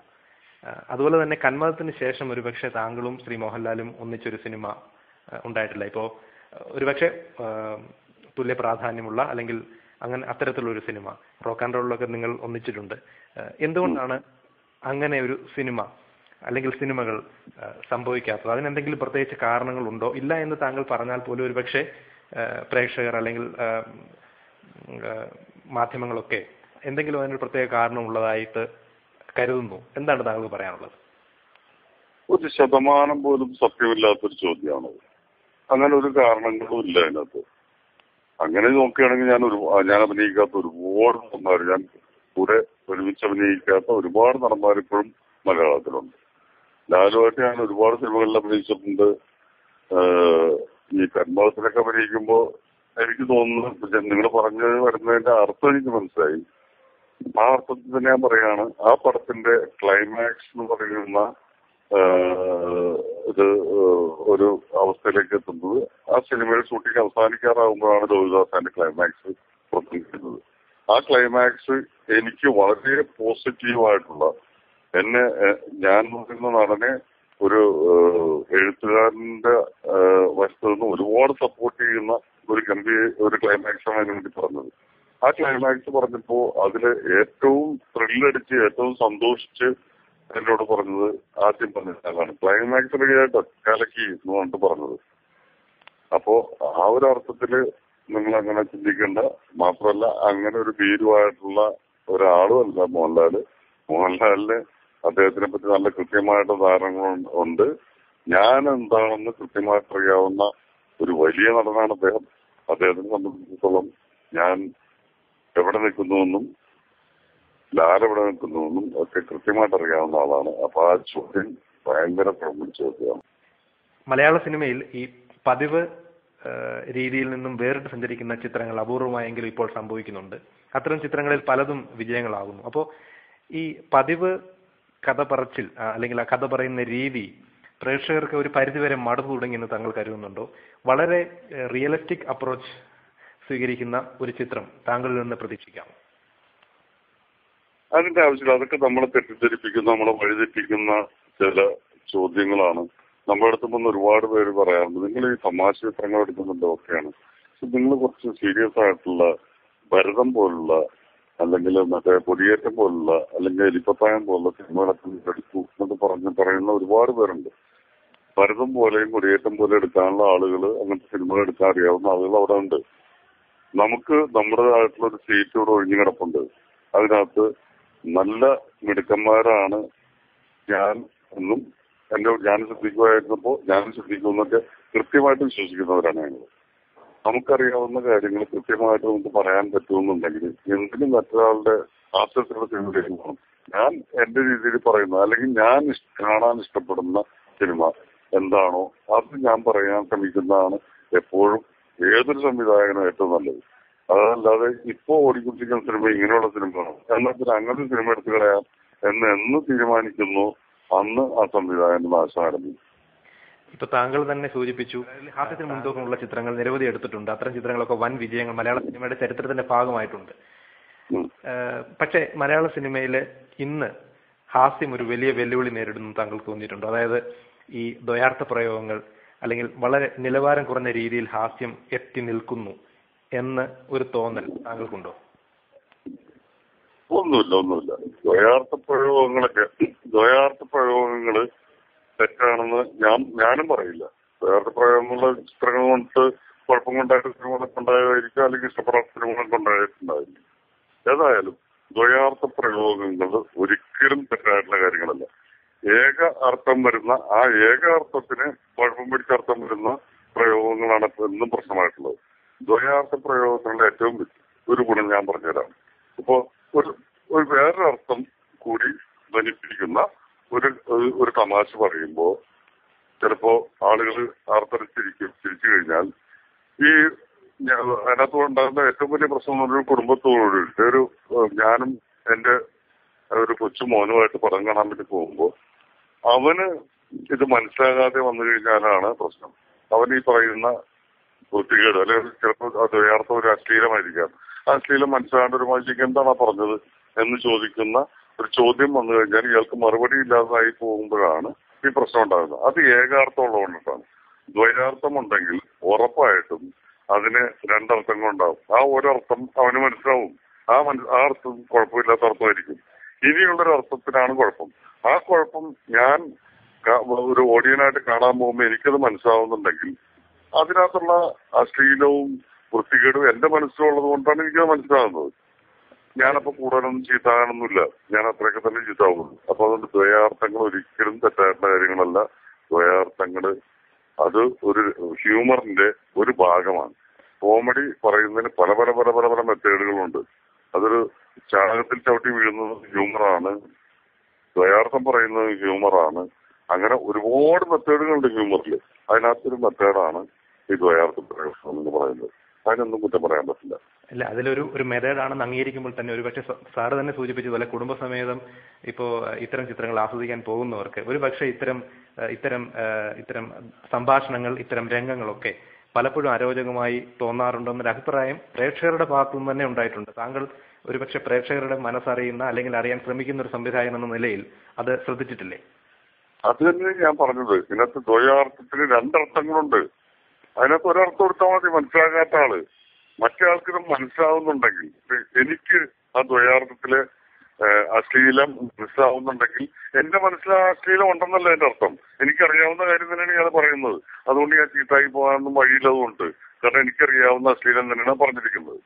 അതുപോലെ തന്നെ കന്മദത്തിന് ശേഷം ഒരുപക്ഷെ താങ്കളും ശ്രീ മോഹൻലാലും ഒന്നിച്ചൊരു സിനിമ ഉണ്ടായിട്ടില്ല. ഇപ്പോൾ ഒരുപക്ഷെ തുല്യ പ്രാധാന്യമുള്ള അല്ലെങ്കിൽ അങ്ങനെ അത്തരത്തിലുള്ളൊരു സിനിമ റോക്ക് ആൻഡ് റോളിലൊക്കെ നിങ്ങൾ ഒന്നിച്ചിട്ടുണ്ട്. എന്തുകൊണ്ടാണ് അങ്ങനെ ഒരു സിനിമ അല്ലെങ്കിൽ സിനിമകൾ സംഭവിക്കാത്തത്? അതിനെന്തെങ്കിലും പ്രത്യേകിച്ച് കാരണങ്ങളുണ്ടോ? ഇല്ല എന്ന് താങ്കൾ പറഞ്ഞാൽ പോലും ഒരുപക്ഷെ പ്രേക്ഷകർ അല്ലെങ്കിൽ മാധ്യമങ്ങളൊക്കെ എന്തെങ്കിലും അതിനൊരു പ്രത്യേക കാരണമുള്ളതായിട്ട് കരുതുന്നു. എന്താണ് താങ്കൾക്ക് പറയാനുള്ളത്? 1% പോലും സത്യമില്ലാത്തൊരു ചോദ്യമാണത്. അങ്ങനെ ഒരു കാരണങ്ങളും ഇല്ല അതിനകത്ത്. അങ്ങനെ നോക്കുകയാണെങ്കിൽ ഞാൻ അഭിനയിക്കാത്ത ഒരുപാട് നടന്മാർ, ഞാൻ കൂടെ ഒരുമിച്ച് അഭിനയിക്കാത്ത ഒരുപാട് നടന്മാർ ഇപ്പോഴും മലയാളത്തിലുണ്ട്. ലാലുമായിട്ട് ഞാൻ ഒരുപാട് സിനിമകളിൽ അഭിനയിച്ചിട്ടുണ്ട്. ഈ കന്മദത്തിലൊക്കെ അഭിനയിക്കുമ്പോൾ എനിക്ക് തോന്നുന്നു നിങ്ങൾ പറഞ്ഞു വരുന്നതിന്റെ അർത്ഥം എനിക്ക് മനസ്സിലായി. ആ അർത്ഥത്തിൽ തന്നെ ഞാൻ പറയാണ്, ആ പടത്തിന്റെ ക്ലൈമാക്സ് എന്ന് പറയുന്ന ഇത് ഒരു അവസ്ഥയിലേക്ക് എത്തുന്നത് ആ സിനിമയുടെ ഷൂട്ടിംഗ് അവസാനിക്കാറാകുമ്പോഴാണ് ലോഹിതദാസിന്റെ ക്ലൈമാക്സ് പുറത്തുനിൽക്കുന്നത്. ആ ക്ലൈമാക്സ് എനിക്ക് വളരെ പോസിറ്റീവായിട്ടുള്ള, ഞാൻ നോക്കുന്ന നടനെ ഒരു എഴുത്തുകാരന്റെ വശത്തു നിന്ന് ഒരുപാട് സപ്പോർട്ട് ചെയ്യുന്ന ഒരു ക്ലൈമാക്സ് ആണ് അതിനു വേണ്ടി പറഞ്ഞത്. ആ ക്ലൈമാക്സ് പറഞ്ഞപ്പോ അതില് ഏറ്റവും ത്രില്ലടിച്ച് ഏറ്റവും സന്തോഷിച്ച് എന്നോട് പറഞ്ഞത് ആദ്യം പറഞ്ഞാലാണ് ക്ലൈമാക്സ് റെഡിയായിട്ട് കലക്കി എന്ന് പറഞ്ഞിട്ട് പറഞ്ഞത്. അപ്പോ ആ ഒരു അർത്ഥത്തില് നിങ്ങൾ അങ്ങനെ ചിന്തിക്കേണ്ട. മാത്രമല്ല, അങ്ങനെ ഒരു ഭീരുവായിട്ടുള്ള ഒരാളും അല്ല മോഹൻലാല്. മോഹൻലാലിന് അദ്ദേഹത്തിനെ പറ്റി നല്ല കൃത്യമായിട്ട് ധാരണകൾ ഉണ്ട്. ഞാൻ എന്താണെന്ന് കൃത്യമായിട്ട് അറിയാവുന്ന ഒരു വലിയ നടനാണ് അദ്ദേഹം. അദ്ദേഹത്തിനെ സംബന്ധിച്ചിടത്തോളം ഞാൻ എവിടെ നിൽക്കുന്നുവെന്നും ലാലെവിടെ നിൽക്കുന്നുവെന്നും ഒക്കെ കൃത്യമായിട്ട് അറിയാവുന്ന ആളാണ്. അപ്പൊ ആ ചോദ്യം ഭയങ്കര പ്രമുഖ ചോദ്യമാണ്. മലയാള സിനിമയിൽ ഈ പതിവ് രീതിയിൽ നിന്നും വേറിട്ട് സഞ്ചരിക്കുന്ന ചിത്രങ്ങൾ അപൂർവമായെങ്കിലും ഇപ്പോൾ സംഭവിക്കുന്നുണ്ട്. അത്തരം ചിത്രങ്ങളിൽ പലതും വിജയങ്ങളാകുന്നു. അപ്പോൾ ഈ പതിവ് കഥ പറച്ചിൽ അല്ലെങ്കിൽ ആ കഥ പറയുന്ന രീതി പ്രേക്ഷകർക്ക് ഒരു പരിധിവരെ മടുത്തു തുടങ്ങിയെന്ന് താങ്കൾ കരുതുന്നുണ്ടോ? വളരെ റിയലിസ്റ്റിക് അപ്രോച്ച് സ്വീകരിക്കുന്ന ഒരു ചിത്രം താങ്കളിൽ നിന്ന് പ്രതീക്ഷിക്കാം? അതിന്റെ ആവശ്യമില്ല. അതൊക്കെ നമ്മളെ തെറ്റിദ്ധരിപ്പിക്കുന്ന, നമ്മളെ വഴിതെറ്റിക്കുന്ന ചില ചോദ്യങ്ങളാണ്. നമ്മുടെ അടുത്ത് വന്ന് ഒരുപാട് പേര് പറയാറുണ്ട്, നിങ്ങൾ ഈ തമാശ ചിത്രങ്ങൾ എടുക്കുന്നുണ്ട്, ഓക്കെയാണ്, പക്ഷെ നിങ്ങൾ കുറച്ച് സീരിയസ് ആയിട്ടുള്ള ഭരതം പോലുള്ള അല്ലെങ്കിൽ മറ്റേ കൊടിയേറ്റം പോലുള്ള അല്ലെങ്കിൽ എലിപ്പത്തായം പോലുള്ള സിനിമകളൊക്കെ എടുക്കൂ എന്നൊക്കെ പറയുന്ന ഒരുപാട് പേരുണ്ട്. ഭരതം പോലെയും കൊടിയേറ്റം പോലെ എടുക്കാനുള്ള ആളുകൾ, അങ്ങനത്തെ സിനിമകൾ എടുക്കാൻ അറിയാവുന്ന ആളുകൾ അവിടെ ഉണ്ട്. നമുക്ക് നമ്മുടേതായിട്ടുള്ള ഒരു സീറ്റ് ഇവിടെ ഒഴിഞ്ഞു കിടപ്പുണ്ട്. അതിനകത്ത് നല്ല മിടുക്കന്മാരാണ് ഞാൻ എന്നും ഞാൻ ശ്രദ്ധിക്കുമായിരുന്നപ്പോ ഞാൻ ശ്രദ്ധിക്കുമെന്നൊക്കെ കൃത്യമായിട്ട് വിശ്വസിക്കുന്നവരാണ് ഞങ്ങൾ. നമുക്കറിയാവുന്ന കാര്യങ്ങൾ കൃത്യമായിട്ട് നമുക്ക് പറയാൻ പറ്റുമെന്നുണ്ടെങ്കിൽ എന്തിനും മറ്റൊരാളുടെ ആശ്രയത്തിലുള്ള സിനിമയിലേക്ക് പോകണം. ഞാൻ എന്റെ രീതിയിൽ പറയുന്ന അല്ലെങ്കിൽ ഞാൻ കാണാൻ ഇഷ്ടപ്പെടുന്ന സിനിമ എന്താണോ അത് ഞാൻ പറയാൻ ശ്രമിക്കുന്നതാണ് എപ്പോഴും ഏതൊരു സംവിധായകനും ഏറ്റവും നല്ലത്. അതല്ലാതെ ഇപ്പോ ഓടിക്കൊണ്ടിരിക്കുന്ന സിനിമ ഇങ്ങനെയുള്ള സിനിമകളാണ്, എന്നാൽ അങ്ങനത്തെ സിനിമ എടുത്തു കളയാം എന്ന് തീരുമാനിക്കുന്നു അന്ന് ആ സംവിധായകന്റെ നാശം ആരംഭിക്കും. ഇപ്പൊ താങ്കൾ തന്നെ സൂചിപ്പിച്ചു, ഹാസ്യത്തിന് മുൻതൂക്കമുള്ള ചിത്രങ്ങൾ നിരവധി എടുത്തിട്ടുണ്ട്. അത്തരം ചിത്രങ്ങളൊക്കെ വൻ വിജയങ്ങൾ മലയാള സിനിമയുടെ ചരിത്രത്തിന്റെ ഭാഗമായിട്ടുണ്ട്. പക്ഷെ മലയാള സിനിമയില് ഇന്ന് ഹാസ്യം ഒരു വലിയ വെല്ലുവിളി നേരിടുന്നു താങ്കൾക്ക് തോന്നിയിട്ടുണ്ടോ? അതായത് ഈ ദ്വയാർത്ഥ പ്രയോഗങ്ങൾ അല്ലെങ്കിൽ വളരെ നിലവാരം കുറഞ്ഞ രീതിയിൽ ഹാസ്യം എത്തി നിൽക്കുന്നു എന്ന് ഒരു തോന്നൽ താങ്കൾക്കുണ്ടോ? ഒന്നുമില്ല. ദ്വയാർത്ഥ പ്രയോഗങ്ങള് തെറ്റാണെന്ന് ഞാനും പറയില്ല. ദ്വയാർത്ഥ പ്രയോഗങ്ങളുള്ള ചിത്രങ്ങൾ കൊണ്ട് കുഴപ്പം കൊണ്ടായിട്ട് സിനിമകളൊക്കെ ഉണ്ടായതായിരിക്കും, അല്ലെങ്കിൽ ഇഷ്ടപ്പെടാത്ത സിനിമകളൊക്കെ ഉണ്ടായിട്ടുണ്ടായിരിക്കും. ഏതായാലും ദ്വയാർത്ഥ പ്രയോഗങ്ങൾ ഒരിക്കലും തെറ്റായിട്ടുള്ള കാര്യങ്ങളല്ല. ഏക അർത്ഥം വരുന്ന ആ ഏക അർത്ഥത്തിന് കുഴപ്പം പിടിച്ച അർത്ഥം വരുന്ന പ്രയോഗങ്ങളാണ് എന്നും പ്രശ്നമായിട്ടുള്ളത്. ദ്വയാർത്ഥ പ്രയോഗങ്ങളുടെ ഏറ്റവും ഒരു ഗുണം ഞാൻ പറഞ്ഞുതരാം. ഇപ്പോ ഒരു വേറൊരു അർത്ഥം കൂടി ധ്വനിപ്പിക്കുന്ന ഒരു തമാശ പറയുമ്പോ ചിലപ്പോ ആളുകൾ ചിരിച്ചു കഴിഞ്ഞാൽ ഈ അതിനകത്ത് ഉണ്ടാകുന്ന ഏറ്റവും വലിയ പ്രശ്നം എന്ന് പറഞ്ഞാൽ കുടുംബത്തോട് ഞാനും എന്റെ ഒരു കൊച്ചു മോനുമായിട്ട് പടം കാണാൻ വേണ്ടി പോകുമ്പോ അവന് ഇത് മനസ്സിലാകാതെ വന്നു കഴിഞ്ഞാലാണ് പ്രശ്നം. അവൻ ഈ പറയുന്ന വൃത്തികേട് അല്ലെങ്കിൽ ചിലപ്പോൾ അത് യഥാർത്ഥം ഒരു അശ്ലീലമായിരിക്കാം. ആ അശ്ലീലം മനസ്സിലാണ്ട് ഒരു മനുഷ്യക്ക് എന്താണ് പറഞ്ഞത് എന്ന് ചോദിക്കുന്ന ഒരു ചോദ്യം വന്നു കഴിഞ്ഞാൽ ഇയാൾക്ക് മറുപടി ഇല്ലാതായി പോകുമ്പോഴാണ് ഈ പ്രശ്നം ഉണ്ടാകുന്നത്. അത് ഏകാർത്ഥം ഉള്ളതുകൊണ്ടിട്ടാണ്. ദ്വയാർത്ഥം ഉണ്ടെങ്കിൽ ഉറപ്പായിട്ടും അതിന് രണ്ടർത്ഥങ്ങളുണ്ടാവും. ആ ഒരർത്ഥം അവന് മനസ്സിലാവും. ആ അർത്ഥം കുഴപ്പമില്ലാത്ത അർത്ഥമായിരിക്കും. ഇനിയുള്ളൊരു അർത്ഥത്തിനാണ് കുഴപ്പം. ആ കുഴപ്പം ഞാൻ ഒരു ഓഡിയനായിട്ട് കാണാൻ പോകുമ്പോൾ എനിക്കത് മനസ്സിലാവുന്നുണ്ടെങ്കിൽ അതിനകത്തുള്ള അശ്ലീലവും വൃത്തികേടും എന്റെ മനസ്സിലുള്ളത് കൊണ്ടാണ് എനിക്കത് മനസ്സിലാകുന്നത്. ഞാനപ്പോ കൂടുതലൊന്നും ചീത്താകാനൊന്നുമില്ല. ഞാൻ അത്രയൊക്കെ തന്നെ ചീത്താവുള്ളൂ. അപ്പൊ അതുകൊണ്ട് ദ്വയാർത്ഥങ്ങൾ ഒരിക്കലും തെറ്റായിട്ടുള്ള കാര്യങ്ങളല്ല. ദ്വയാർത്ഥങ്ങള് അത് ഒരു ഹ്യൂമറിന്റെ ഒരു ഭാഗമാണ്. കോമഡി പറയുന്നതിന് പല പല പല പല പല മെത്തേഡുകളുണ്ട്. അതൊരു ചാണകത്തിൽ ചവിട്ടി വീഴുന്നത് ഹ്യൂമറാണ്. ദ്വയാർത്ഥം പറയുന്നത് ഹ്യൂമറാണ്. അങ്ങനെ ഒരുപാട് മെത്തേഡുകളുണ്ട് ഹ്യൂമറിൽ. അതിനകത്തൊരു മെത്തേഡാണ് ഈ ദ്വയാർത്ഥ പ്രയോഗം എന്ന് പറയുന്നത്. അതിനൊന്നും കുറ്റം പറയാൻ പറ്റില്ല. അല്ല, അതിലൊരു മെത്തേഡാണെന്ന് അംഗീകരിക്കുമ്പോൾ തന്നെ ഒരുപക്ഷെ സാറ് തന്നെ സൂചിപ്പിച്ചതുപോലെ കുടുംബസമേതം ഇപ്പോ ഇത്തരം ചിത്രങ്ങൾ ആസ്വദിക്കാൻ പോകുന്നവർക്ക് ഒരുപക്ഷെ ഇത്തരം സംഭാഷണങ്ങൾ, ഇത്തരം രംഗങ്ങളൊക്കെ പലപ്പോഴും അരോചകമായി തോന്നാറുണ്ടെന്നൊരു അഭിപ്രായം പ്രേക്ഷകരുടെ ഭാഗത്തു നിന്ന് തന്നെ ഉണ്ടായിട്ടുണ്ട്. താങ്കൾ ഒരുപക്ഷെ പ്രേക്ഷകരുടെ മനസ്സറിയുന്ന അല്ലെങ്കിൽ അറിയാൻ ശ്രമിക്കുന്ന ഒരു സംവിധായകൻ എന്ന നിലയിൽ അത് ശ്രദ്ധിച്ചിട്ടില്ലേ? അത് തന്നെ ഞാൻ പറഞ്ഞത്. ഇതിനകത്ത് ദ്വയാർത്ഥത്തിന് രണ്ടർത്ഥങ്ങളുണ്ട്. അതിനകത്ത് ഒരർത്ഥം കൊടുത്താൽ മതി മനസ്സിലാകാത്ത ആള്. മറ്റേ ആൾക്കിത് മനസ്സിലാവുന്നുണ്ടെങ്കിൽ, എനിക്ക് ആ ദ്വയാർത്ഥത്തില് അശ്ലീലം മനസ്സിലാവുന്നുണ്ടെങ്കിൽ എന്റെ മനസ്സിൽ ആ അശ്ലീലം ഉണ്ടെന്നല്ല എന്റെ അർത്ഥം. എനിക്കറിയാവുന്ന കാര്യം തന്നെയാണ് ഞാൻ പറയുന്നത്. അതുകൊണ്ട് ഞാൻ ചീത്തായി പോകാനൊന്നും വഴിയില്ലതുകൊണ്ട്. കാരണം എനിക്കറിയാവുന്ന അശ്ലീലം തന്നെയാണ് പറഞ്ഞിരിക്കുന്നത്.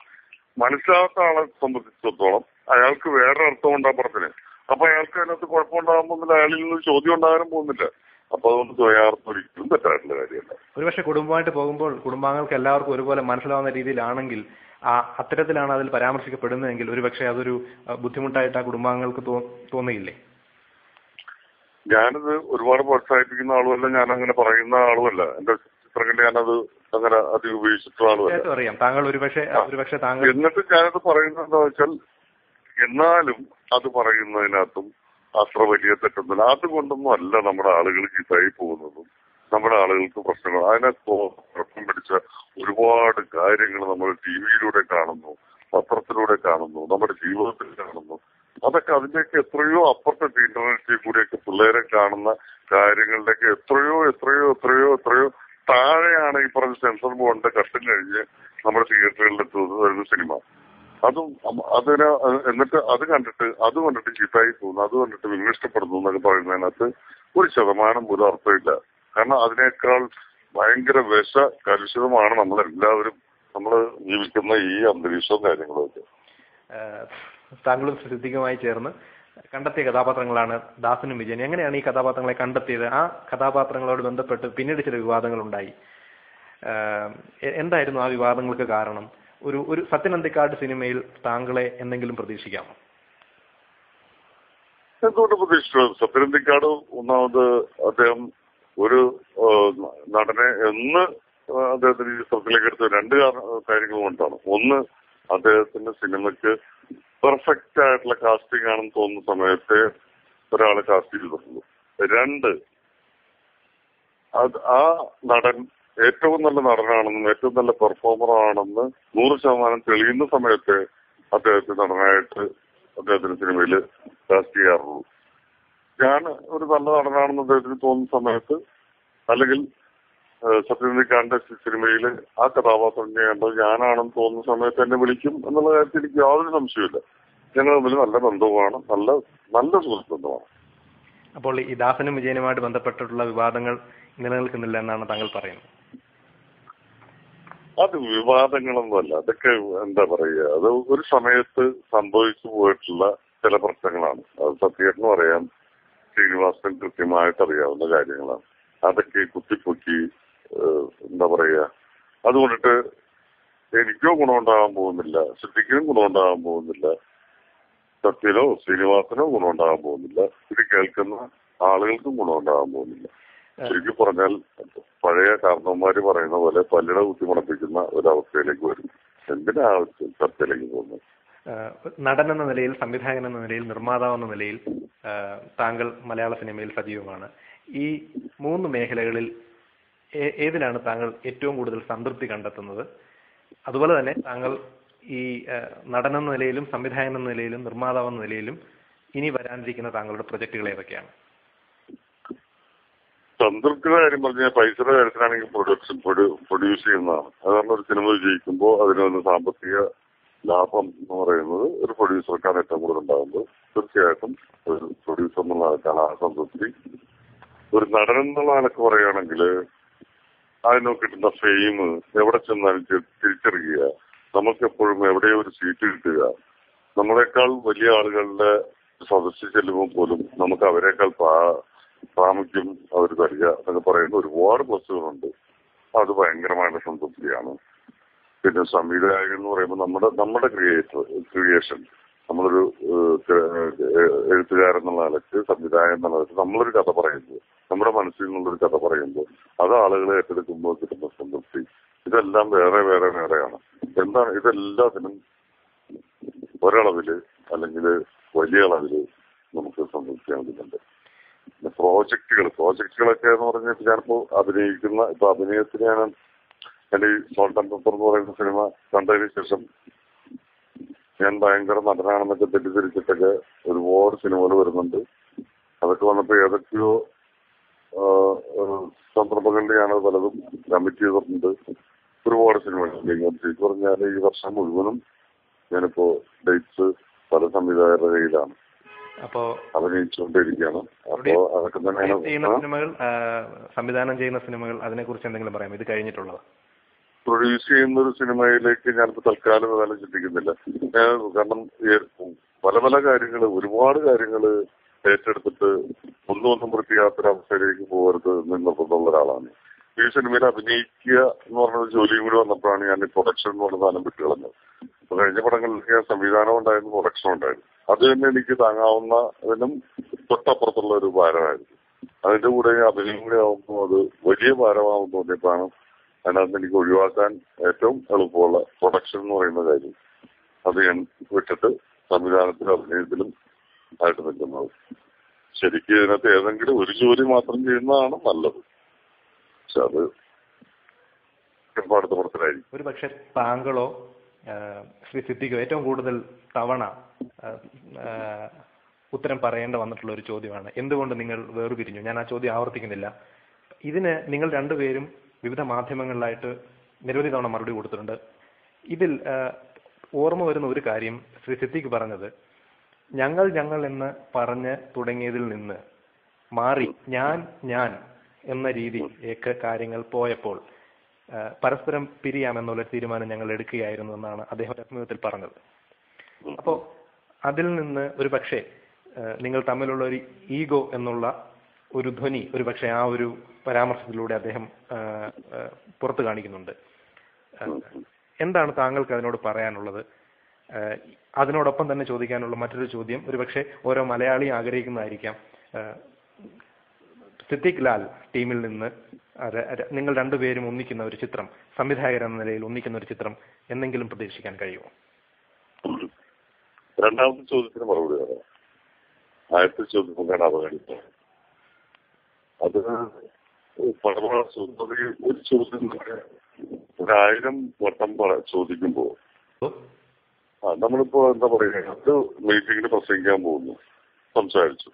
മനസ്സിലാകാത്ത ആളെ സംബന്ധിച്ചിടത്തോളം അയാൾക്ക് വേറെ അർത്ഥം ഉണ്ടാ പറഞ്ഞത്. അപ്പൊ അയാൾക്ക് അതിനകത്ത് കുഴപ്പമുണ്ടാകാൻ പോകുന്നില്ല. അയാളിൽ നിന്ന് ചോദ്യം ഉണ്ടാകാനും പോകുന്നില്ല. അപ്പൊ അതുകൊണ്ട് ദ്വയാർത്ഥം ഒരിക്കലും തെറ്റായിട്ടുള്ള കാര്യമല്ല. ഒരുപക്ഷെ കുടുംബമായിട്ട് പോകുമ്പോൾ കുടുംബാംഗങ്ങൾക്ക് എല്ലാവർക്കും ഒരുപോലെ മനസ്സിലാവുന്ന രീതിയിലാണെങ്കിൽ അത്തരത്തിലാണ് അതിൽ പരാമർശിക്കപ്പെടുന്നതെങ്കിൽ ഒരുപക്ഷെ അതൊരു ബുദ്ധിമുട്ടായിട്ട് ആ കുടുംബാംഗങ്ങൾക്ക് തോന്നുകയില്ലേ? ഞാനത് ഒരുപാട് പ്രോത്സാഹിപ്പിക്കുന്ന ആളുമല്ല, ഞാൻ അങ്ങനെ പറയുന്ന ആളുമല്ല. എന്റെ ചിത്രങ്ങളിൽ ഞാനത് അങ്ങനെ അധികം ഉപയോഗിച്ചിട്ടുള്ള ആളുമല്ല. അറിയാം താങ്കൾ ഒരുപക്ഷെ താങ്കൾ. എന്നിട്ട് ഞാനത് പറയുന്നത് എന്താ വെച്ചാൽ, എന്നാലും അത് പറയുന്നതിനകത്തും അത്ര വലിയ തെറ്റൊന്നുമില്ല. അതുകൊണ്ടൊന്നും അല്ല നമ്മുടെ ആളുകൾ ചീത്തായി പോകുന്നതും നമ്മുടെ ആളുകൾക്ക് പ്രശ്നങ്ങൾ. അതിനകത്ത് കുഴപ്പം പിടിച്ച ഒരുപാട് കാര്യങ്ങൾ നമ്മൾ ടിവിയിലൂടെ കാണുന്നു, പത്രത്തിലൂടെ കാണുന്നു, നമ്മുടെ ജീവിതത്തിൽ കാണുന്നു. അതൊക്കെ അതിന്റെയൊക്കെ എത്രയോ അപ്പുറത്തെ ഇന്റർനെറ്റിൽ കൂടെയൊക്കെ പിള്ളേരെ കാണുന്ന കാര്യങ്ങളുടെയൊക്കെ എത്രയോ താഴെയാണ് ഈ പറഞ്ഞ സെൻസർ ബോർഡിന്റെ കഷ്ടം കഴിഞ്ഞ് നമ്മുടെ തിയേറ്ററുകളിൽ വരുന്ന സിനിമ. എന്നിട്ട് അത് കണ്ടിട്ട് ചീത്തായി പോകുന്നു, അത് കണ്ടിട്ട് വിമർശിക്കപ്പെടുന്നു എന്നൊക്കെ പറയുന്നതിനകത്ത് 1% പോലും അർത്ഥമില്ല. കാരണം അതിനേക്കാൾ ഭയങ്കര കലുഷിതമാണ് നമ്മളെല്ലാവരും നമ്മൾ ജീവിക്കുന്ന ഈ അന്തരീക്ഷവും കാര്യങ്ങളൊക്കെ. താങ്കളും ശ്രദ്ധികമായി ചേർന്ന് കണ്ടെത്തിയ കഥാപാത്രങ്ങളാണ് ദാസനും വിജയനും. എങ്ങനെയാണ് ഈ കഥാപാത്രങ്ങളെ കണ്ടെത്തിയത്? ആ കഥാപാത്രങ്ങളോട് ബന്ധപ്പെട്ട് പിന്നീട് ചില വിവാദങ്ങൾ ഉണ്ടായി. എന്തായിരുന്നു ആ വിവാദങ്ങൾക്ക് കാരണം? ഒരു സത്യനന്ദിക്കാട് സിനിമയിൽ താങ്കളെ എന്തെങ്കിലും പ്രതീക്ഷിക്കാമോ? എന്തുകൊണ്ട് പ്രതീക്ഷിച്ചു? സത്യനന്ദിക്കാട് ഒന്നാമത് അദ്ദേഹം ഒരു നടനെ അദ്ദേഹത്തിന് ഈ ചിത്രത്തിലേക്ക് എടുത്ത 2 കാര്യങ്ങൾ കൊണ്ടാണ്. ഒന്ന്, അദ്ദേഹത്തിന്റെ സിനിമയ്ക്ക് പെർഫെക്റ്റ് ആയിട്ടുള്ള കാസ്റ്റിംഗ് ആണെന്ന് തോന്നുന്ന സമയത്ത് ഒരാളെ കാസ്റ്റ് ചെയ്തിട്ടുള്ളൂ. 2, ആ നടൻ ഏറ്റവും നല്ല നടനാണെന്നും ഏറ്റവും നല്ല പെർഫോമർ ആണെന്ന് 100% തെളിയുന്ന സമയത്ത് അദ്ദേഹത്തെ നടനായിട്ട് അദ്ദേഹത്തിന്റെ സിനിമയിൽ കാസ്റ്റ് ചെയ്യാറുള്ളൂ. ഞാൻ ഒരു നല്ല നടനാണെന്ന് അദ്ദേഹത്തിന് തോന്നുന്ന സമയത്ത്, അല്ലെങ്കിൽ സത്യനന്ദിക്കാടിന്റെ സിനിമയിൽ ആ കഥാപാത്രം ചെയ്യേണ്ടത് ഞാനാണെന്ന് തോന്നുന്ന സമയത്ത് എന്നെ വിളിക്കും എന്നുള്ള കാര്യത്തിൽ എനിക്ക് യാതൊരു സംശയമില്ല. ഞങ്ങൾ തമ്മിൽ നല്ല ബന്ധവുമാണ്, നല്ല നല്ല സുഹൃത്ത് ബന്ധമാണ്. അപ്പോൾ ഈ ദാസനും വിജയനുമായിട്ട് ബന്ധപ്പെട്ടിട്ടുള്ള വിവാദങ്ങൾ നിലനിൽക്കുന്നില്ല എന്നാണ് താങ്കൾ പറയുന്നത്? അത് വിവാദങ്ങളൊന്നുമല്ല, അതൊക്കെ എന്താ പറയുക, അത് ഒരു സമയത്ത് സംഭവിച്ചു പോയിട്ടുള്ള ചില പ്രശ്നങ്ങളാണ്. അത് സത്യേട്ടനും അറിയാം, ശ്രീനിവാസൻ കൃത്യമായിട്ട് അറിയാവുന്ന കാര്യങ്ങളാണ്. അതൊക്കെ കുത്തിപ്പൊക്കി എന്താ പറയുക, അതുകൊണ്ടിട്ട് എനിക്കോ ഗുണമുണ്ടാകാൻ പോകുന്നില്ല, സിദ്ദിഖിനും ഗുണമുണ്ടാകാൻ പോകുന്നില്ല, സത്യനോ ശ്രീനിവാസനോ ഗുണമുണ്ടാകാൻ പോകുന്നില്ല, ഇത് കേൾക്കുന്ന ആളുകൾക്കും ഗുണമുണ്ടാകാൻ പോകുന്നില്ല. ശരിക്കും പറഞ്ഞാൽ പഴയ കാരണവന്മാര് പറയുന്ന പോലെ പല്ലിട കുത്തിമുണപ്പിക്കുന്ന ഒരവസ്ഥയിലേക്ക് വരും. എന്തിനാ ചർച്ചയിലേക്ക് പോകുന്നത്? നടൻ എന്ന നിലയിൽ, സംവിധായകൻ എന്ന നിലയിൽ, നിർമ്മാതാവ് എന്ന നിലയിൽ താങ്കൾ മലയാള സിനിമയിൽ സജീവമാണ്. ഈ 3 മേഖലകളിൽ ഏതിലാണ് താങ്കൾ ഏറ്റവും കൂടുതൽ സംതൃപ്തി കണ്ടെത്തുന്നത്? അതുപോലെ തന്നെ താങ്കൾ ഈ നടൻ എന്ന നിലയിലും സംവിധായകൻ എന്ന നിലയിലും നിർമ്മാതാവ് എന്ന നിലയിലും ഇനി വരാനിരിക്കുന്ന താങ്കളുടെ പ്രൊജക്ടുകൾ ഏതൊക്കെയാണ്? സംതൃപ്തിയുടെ കാര്യം പറഞ്ഞാൽ പൈസയുടെ കാര്യത്തിലാണെങ്കിൽ പ്രൊഡ്യൂസ് ചെയ്യുന്നതാണ്. അതുകൊണ്ട് ഒരു സിനിമ വിജയിക്കുമ്പോൾ അതിനൊരു സാമ്പത്തിക ലാഭം എന്ന് പറയുന്നത് ഒരു പ്രൊഡ്യൂസർക്കാണ് ഏറ്റവും കൂടുതൽ ഉണ്ടാകുന്നത്. തീർച്ചയായിട്ടും ഒരു പ്രൊഡ്യൂസർ എന്നുള്ള ആൾക്കാണ് ആ സംതൃപ്തി. ഒരു നടൻ എന്നുള്ള ആളൊക്കെ പറയുകയാണെങ്കിൽ അതിന് കിട്ടുന്ന ഫെയിം എവിടെ ചെന്നാലും തിരിച്ചറിയുക, നമുക്കെപ്പോഴും എവിടെയോ ഒരു സീറ്റ് കിട്ടുക, നമ്മളെക്കാൾ വലിയ ആളുകളുടെ സദസ്സിൽ ചെല്ലുമ്പോൾ പോലും നമുക്ക് അവരെക്കാൾ പ്രാമുഖ്യം അവർ തരിക എന്നൊക്കെ പറയുന്ന ഒരുപാട് പ്ലസുകളുണ്ട്. അത് ഭയങ്കരമായിട്ട് സംതൃപ്തിയാണ്. പിന്നെ സംവിധായകൻ എന്ന് പറയുമ്പോൾ നമ്മുടെ ക്രിയേഷൻ, നമ്മളൊരു എഴുത്തുകാരൻ എന്നുള്ള നിലയ്ക്ക്, സംവിധായകൻ എന്നുള്ള നിലയ്ക്ക് നമ്മളൊരു കഥ പറയുമ്പോൾ, നമ്മുടെ മനസ്സിൽ നിന്നുള്ളൊരു കഥ പറയുമ്പോൾ അത് ആളുകളെ ഏറ്റെടുക്കുമ്പോൾ കിട്ടുന്ന സംതൃപ്തി, ഇതെല്ലാം വേറെ വേറെ വേറെയാണ്. എന്താണ് ഇതെല്ലാത്തിനും ഒരളവില് അല്ലെങ്കിൽ വലിയ അളവില് നമുക്ക് സംതൃപ്തി നൽകുന്നുണ്ട്. പിന്നെ പ്രോജക്റ്റുകളൊക്കെ എന്ന് പറഞ്ഞിട്ട് ഞാനിപ്പോ അഭിനയത്തിന് ഞാൻ എന്റെ ഈ സോൾട്ട് ആൻഡ് പെപ്പർ എന്ന് പറയുന്ന സിനിമ കണ്ടതിന് ശേഷം ഞാൻ ഭയങ്കര നടനാണെന്നൊക്കെ തെറ്റിദ്ധരിച്ചിട്ടൊക്കെ ഒരുപാട് സിനിമകൾ വരുന്നുണ്ട്. അതൊക്കെ വന്നപ്പോ ഏതൊക്കെയോ സന്ദർഭങ്ങളിൽ ഞാനത് പലതും കമ്മിറ്റ് ചെയ്തിട്ടുണ്ട്. ഒരുപാട് സിനിമകൾ ശരിക്കും പറഞ്ഞാൽ ഈ വർഷം മുഴുവനും ഞാനിപ്പോ ഡേറ്റ്സ് പല സംവിധായകരുടെ കയ്യിലാണ്, അപ്പോ അഭിനയിച്ചുകൊണ്ടിരിക്കുകയാണ്. അപ്പോ അതൊക്കെ തന്നെയാണ്. സംവിധാനം ചെയ്യുന്ന സിനിമകൾ അതിനെ കുറിച്ച് എന്തെങ്കിലും പറയാം, ഇത് കഴിഞ്ഞിട്ടുള്ളത്? പ്രൊഡ്യൂസ് ചെയ്യുന്ന ഒരു സിനിമയിലേക്ക് ഞാനിപ്പോ തൽക്കാലം ചിന്തിക്കുന്നില്ല. കാരണം പല പല ഒരുപാട് കാര്യങ്ങള് ഏറ്റെടുത്തിട്ട് ഒന്നും വൃത്തിയാത്തൊരവസ്ഥയിലേക്ക് പോകരുത് എന്ന് നിർബന്ധമുള്ള ഒരാളാണ്. ഈ സിനിമയിൽ അഭിനയിക്കുക എന്ന് പറഞ്ഞ ജോലിയും കൂടി വന്നപ്പോഴാണ് ഞാൻ ഈ പ്രൊഡക്ഷൻ എന്ന് പറഞ്ഞ സാധനം വിട്ടുകളഞ്ഞത്. അപ്പൊ കഴിഞ്ഞ പടങ്ങളിലൊക്കെ സംവിധാനം ഉണ്ടായിരുന്നു, പ്രൊഡക്ഷൻ ഉണ്ടായിരുന്നു. അത് തന്നെ എനിക്ക് താങ്ങാവുന്ന അതിനും തൊട്ടപ്പുറത്തുള്ള ഒരു ഭാരമായിരുന്നു. അതിന്റെ കൂടെ അഭിനയം കൂടി ആവുമ്പോൾ അത് വലിയ ഭാരമാകും തോന്നിയപ്പോഴാണ് അതിനകത്ത് എനിക്ക് ഒഴിവാക്കാൻ ഏറ്റവും എളുപ്പമുള്ള പ്രൊഡക്ഷൻ എന്ന് പറയുന്ന കാര്യം അത് ഞാൻ വിട്ടിട്ട് സംവിധാനത്തിലും അഭിനയത്തിലും ആയിട്ട് നിൽക്കുന്നത്. ശരിക്കും ഇതിനകത്ത് ഏതെങ്കിലും ഒരു ജോലി മാത്രം ചെയ്യുന്നതാണ് നല്ലത്. പക്ഷെ അത് അടുത്ത പുറത്തിലായിരിക്കും. ഒരു പക്ഷെ താങ്കളോ ശ്രീ സിദ്ദിഖോ ഏറ്റവും കൂടുതൽ തവണ ഉത്തരം പറയേണ്ട വന്നിട്ടുള്ള ഒരു ചോദ്യമാണ്, എന്തുകൊണ്ട് നിങ്ങൾ വേർപിരിഞ്ഞു? ഞാൻ ആ ചോദ്യം ആവർത്തിക്കുന്നില്ല. ഇതിന് നിങ്ങൾ രണ്ടുപേരും വിവിധ മാധ്യമങ്ങളിലായിട്ട് നിരവധി തവണ മറുപടി കൊടുത്തിട്ടുണ്ട്. ഇതിൽ ഓർമ്മ വരുന്ന ഒരു കാര്യം ശ്രീ സിദ്ദിഖ് പറഞ്ഞത്, ഞങ്ങൾ എന്ന് പറഞ്ഞ് തുടങ്ങിയതിൽ നിന്ന് മാറി ഞാൻ എന്ന രീതിയിലേക്ക് കാര്യങ്ങൾ പോയപ്പോൾ പരസ്പരം പിരിയാമെന്നുള്ള തീരുമാനം ഞങ്ങൾ എടുക്കുകയായിരുന്നു എന്നാണ് അദ്ദേഹം അഭിമുഖത്തിൽ പറഞ്ഞത്. അപ്പോ അതിൽ നിന്ന് ഒരു പക്ഷേ നിങ്ങൾ തമ്മിലുള്ള ഒരു ഈഗോ എന്നുള്ള ഒരു ധ്വനി ഒരു പക്ഷേ ആ ഒരു പരാമർശത്തിലൂടെ അദ്ദേഹം പുറത്തു കാണിക്കുന്നുണ്ട്. എന്താണ് താങ്കൾക്ക് അതിനോട് പറയാനുള്ളത്? അതിനോടൊപ്പം തന്നെ ചോദിക്കാനുള്ള മറ്റൊരു ചോദ്യം ഒരുപക്ഷെ ഓരോ മലയാളിയും ആഗ്രഹിക്കുന്നതായിരിക്കാം, സിദ്ദിഖ് ലാൽ ടീമിൽ നിന്ന് നിങ്ങൾ രണ്ടുപേരും ഒന്നിക്കുന്ന ഒരു ചിത്രം, സംവിധായകരെന്ന നിലയിൽ ഒന്നിക്കുന്ന ഒരു ചിത്രം എന്തെങ്കിലും പ്രതീക്ഷിക്കാൻ കഴിയുമോ? രണ്ടാമത്തെ ചോദ്യത്തിന് മറുപടി പറയാം. ആദ്യത്തെ ചോദ്യം അവഗണിക്കുക. അത് ഒരു ചോദ്യം 1000 വട്ടം ചോദിക്കുമ്പോ നമ്മളിപ്പോ എന്താ പറയുക, അത് മീറ്റിംഗിന് പ്രസംഗിക്കാൻ പോകുന്നു, സംസാരിച്ചു.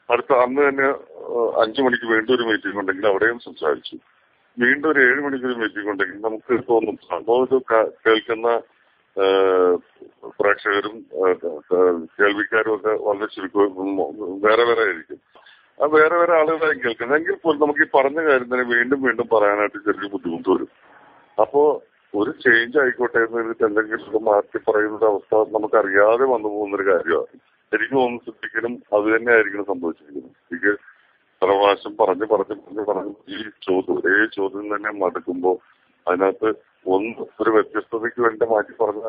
അടുത്ത അന്ന് തന്നെ 5 മണിക്ക് വീണ്ടും ഒരു മീറ്റിംഗ് ഉണ്ടെങ്കിൽ അവിടെയും സംസാരിച്ചു. വീണ്ടും ഒരു 7 മണിക്ക് ഒരു മീറ്റിംഗ് ഉണ്ടെങ്കിൽ നമുക്ക് തോന്നും സംഭവം കേൾക്കുന്ന പ്രേക്ഷകരും കേൾവിക്കാരും ഒക്കെ വളരെ ചുരുക്കം വേറെ വേറെ ആയിരിക്കും. ആ വേറെ വേറെ ആളുകളായി കേൾക്കുന്നത്. എങ്കിൽ പോലും നമുക്ക് ഈ പറഞ്ഞ കാര്യം തന്നെ വീണ്ടും വീണ്ടും പറയാനായിട്ട് ചെറിയ ബുദ്ധിമുട്ട് വരും. അപ്പോ ഒരു ചേഞ്ച് ആയിക്കോട്ടെ എന്ന് പറഞ്ഞിട്ട് എന്തെങ്കിലും മാറ്റി പറയുന്ന അവസ്ഥ നമുക്കറിയാതെ വന്നു പോകുന്നൊരു കാര്യമാണ്. എനിക്ക് തോന്നുന്നു സിദ്ദിഖിനും അത് തന്നെ ആയിരിക്കണം സംഭവിച്ചിരിക്കുന്നത്. എനിക്ക് പല പ്രാവശ്യം പറഞ്ഞു ഈ ഒരേ ചോദ്യം തന്നെ മടുക്കുമ്പോ അതിനകത്ത് ഒരു വ്യത്യസ്തതയ്ക്ക് വേണ്ടി മാറ്റി പറഞ്ഞ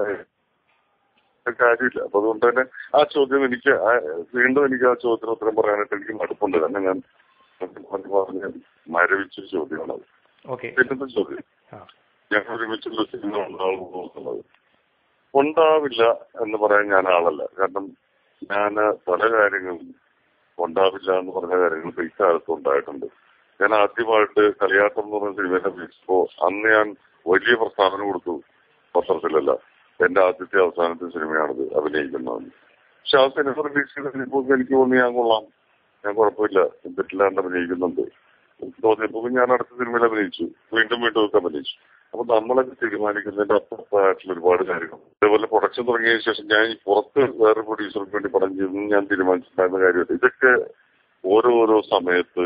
കാര്യമില്ല. അപ്പൊ അതുകൊണ്ട് തന്നെ ആ ചോദ്യം വീണ്ടും എനിക്ക് ആ ചോദ്യത്തിന് ഉത്തരം പറയാനായിട്ട് എനിക്ക് മടുപ്പുണ്ട്. കാരണം ഞാൻ പറഞ്ഞ് മരവിച്ച ചോദ്യമാണത്. പിന്നത്തെ ചോദ്യം, ഞാൻ ഒരുമിച്ചുള്ള സിനിമ ഉണ്ടാവില്ല എന്ന് പറയാൻ ഞാൻ ആളല്ല. കാരണം ഞാൻ പല കാര്യങ്ങളും ഉണ്ടാവില്ല എന്ന് പറഞ്ഞ കാര്യങ്ങൾ ഇക്കാലത്ത് ഉണ്ടായിട്ടുണ്ട്. ഞാൻ ആദ്യമായിട്ട് കളിയാട്ടം എന്ന് പറഞ്ഞ സിനിമയെ അഭിനയിച്ചപ്പോ അന്ന് ഞാൻ വലിയ പ്രസ്താവന കൊടുത്തു പത്രത്തിലല്ല, എന്റെ ആദ്യത്തെ അവസാനത്തെ സിനിമയാണിത് അഭിനയിക്കുന്നതെന്ന്. പക്ഷെ ആ സിനിമ റിലീസ് ചെയ്തപ്പോൾ എനിക്ക് തോന്നി ഞാൻ കൊള്ളാം, ഞാൻ കുഴപ്പമില്ല, തെറ്റില്ലാണ്ട് അഭിനയിക്കുന്നുണ്ട് തോന്നിയപ്പോൾ ഞാൻ അടുത്ത സിനിമയിൽ അഭിനയിച്ചു, വീണ്ടും ഒക്കെ അഭിനയിച്ചു. അപ്പൊ നമ്മളൊക്കെ തീരുമാനിക്കുന്നതിന്റെ അപ്പുറത്തായിട്ടുള്ള ഒരുപാട് കാര്യങ്ങൾ. അതേപോലെ പ്രൊഡക്ഷൻ തുടങ്ങിയതിനു ശേഷം ഞാൻ ഈ പുറത്ത് വേറെ പ്രൊഡ്യൂസർക്ക് വേണ്ടി പടം ചെയ്തെന്ന് ഞാൻ തീരുമാനിച്ചിട്ടുണ്ടായിരുന്ന കാര്യമില്ല. ഇതൊക്കെ ഓരോരോ സമയത്ത്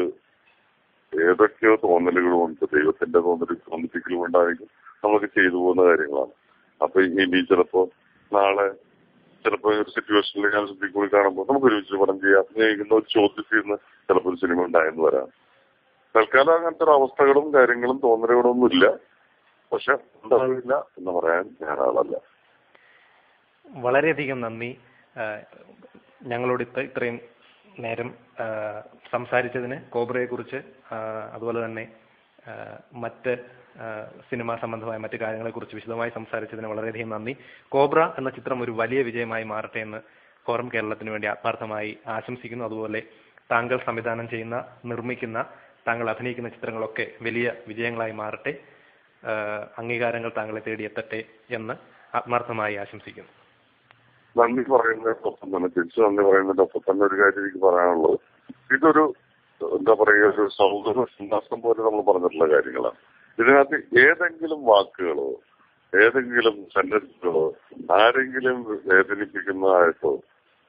ഏതൊക്കെയോ തോന്നലുകളുമുണ്ട്, ദൈവത്തിന്റെ തോന്നിപ്പിക്കലും ഉണ്ടായിരിക്കും, നമുക്ക് ചെയ്തു പോകുന്ന കാര്യങ്ങളാണ്. അപ്പൊ ഇനി നാളെ ചിലപ്പോ ഒരു സിറ്റുവേഷനിൽ ഞാൻ സിദ്ദിഖ് കാണുമ്പോൾ നമുക്ക് ഒരുമിച്ച് പടം ചെയ്യാം സ്നേഹിക്കുന്ന ഒരു ചോദ്യത്തിൽ നിന്ന് ചിലപ്പോൾ ഒരു സിനിമ ഉണ്ടായെന്ന് വരാം. തൽക്കാലം അങ്ങനത്തെ ഒരു അവസ്ഥകളും കാര്യങ്ങളും തോന്നലുകളൊന്നും ഇല്ല. പക്ഷെ ഉണ്ടാവില്ല എന്ന് പറയാൻ ഞാൻ ആളല്ല. വളരെയധികം നന്ദി ഞങ്ങളോട് ഇത്രയും നേരം സംസാരിച്ചതിന്, കോബ്രയെ കുറിച്ച് അതുപോലെ തന്നെ മറ്റ് സിനിമാ സംബന്ധമായ മറ്റു കാര്യങ്ങളെ കുറിച്ച് വിശദമായി സംസാരിച്ചതിന് വളരെയധികം നന്ദി. കോബ്ര എന്ന ചിത്രം ഒരു വലിയ വിജയമായി മാറട്ടെ എന്ന് ഫോറം കേരളത്തിന് വേണ്ടി ആത്മാർത്ഥമായി ആശംസിക്കുന്നു. അതുപോലെ താങ്കൾ സംവിധാനം ചെയ്യുന്ന, നിർമ്മിക്കുന്ന, താങ്കൾ അഭിനയിക്കുന്ന ചിത്രങ്ങളൊക്കെ വലിയ വിജയങ്ങളായി മാറട്ടെ, അംഗീകാരങ്ങൾ താങ്കളെ തേടിയെത്തട്ടെ എന്ന് ആത്മാർത്ഥമായി ആശംസിക്കുന്നു. നന്ദി പറയുന്നതിനൊപ്പം തന്നെ, തിരിച്ചു നന്ദി പറയുന്നതിനൊപ്പം തന്നെ ഒരു കാര്യം എനിക്ക് പറയാനുള്ളത്, ഇതൊരു എന്താ പറയുക, ഒരു സൗഹൃദ സന്ദർശം പോലെ നമ്മൾ പറഞ്ഞിട്ടുള്ള കാര്യങ്ങളാണ്. ഇതിനകത്ത് ഏതെങ്കിലും വാക്കുകളോ ഏതെങ്കിലും സെന്റൻസുകളോ ആരെങ്കിലും വേദനിപ്പിക്കുന്നതായിട്ടോ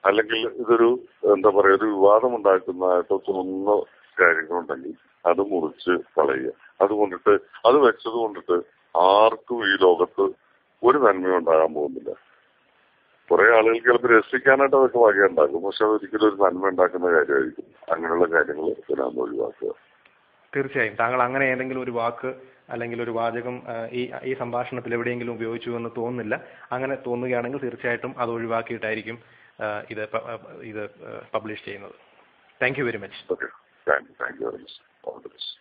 അല്ലെങ്കിൽ ഇതൊരു എന്താ പറയുക ഒരു വിവാദം ഉണ്ടാക്കുന്നതായിട്ടോ തോന്നുന്ന കാര്യങ്ങളുണ്ടെങ്കിൽ അത് മുറിച്ച് കളയുക. അതുകൊണ്ടിട്ട് അത് വെച്ചത് കൊണ്ടിട്ട് ആർക്കും ഈ ലോകത്ത് ഒരു നന്മയും ഉണ്ടാകാൻ പോകുന്നില്ല. കുറെ ആളുകൾക്ക് ചിലപ്പോൾ രസിക്കാനായിട്ട് അതൊക്കെ വകയുണ്ടാക്കും, പക്ഷെ അതൊരിക്കലും ഒരു നന്മ ഉണ്ടാക്കുന്ന കാര്യമായിരിക്കും. അങ്ങനെയുള്ള കാര്യങ്ങൾ ഇതിനകത്ത് ഒഴിവാക്കുക. തീർച്ചയായും താങ്കൾ അങ്ങനെ ഏതെങ്കിലും ഒരു വാക്ക് അല്ലെങ്കിൽ ഒരു വാചകം ഈ സംഭാഷണത്തിൽ എവിടെയെങ്കിലും ഉപയോഗിച്ചു എന്ന് തോന്നുന്നില്ല. അങ്ങനെ തോന്നുകയാണെങ്കിൽ തീർച്ചയായിട്ടും അത് ഒഴിവാക്കിയിട്ടായിരിക്കും ഇത് പബ്ലിഷ് ചെയ്യുന്നത്. Thank you very much. Okay, thank you very much. All the best.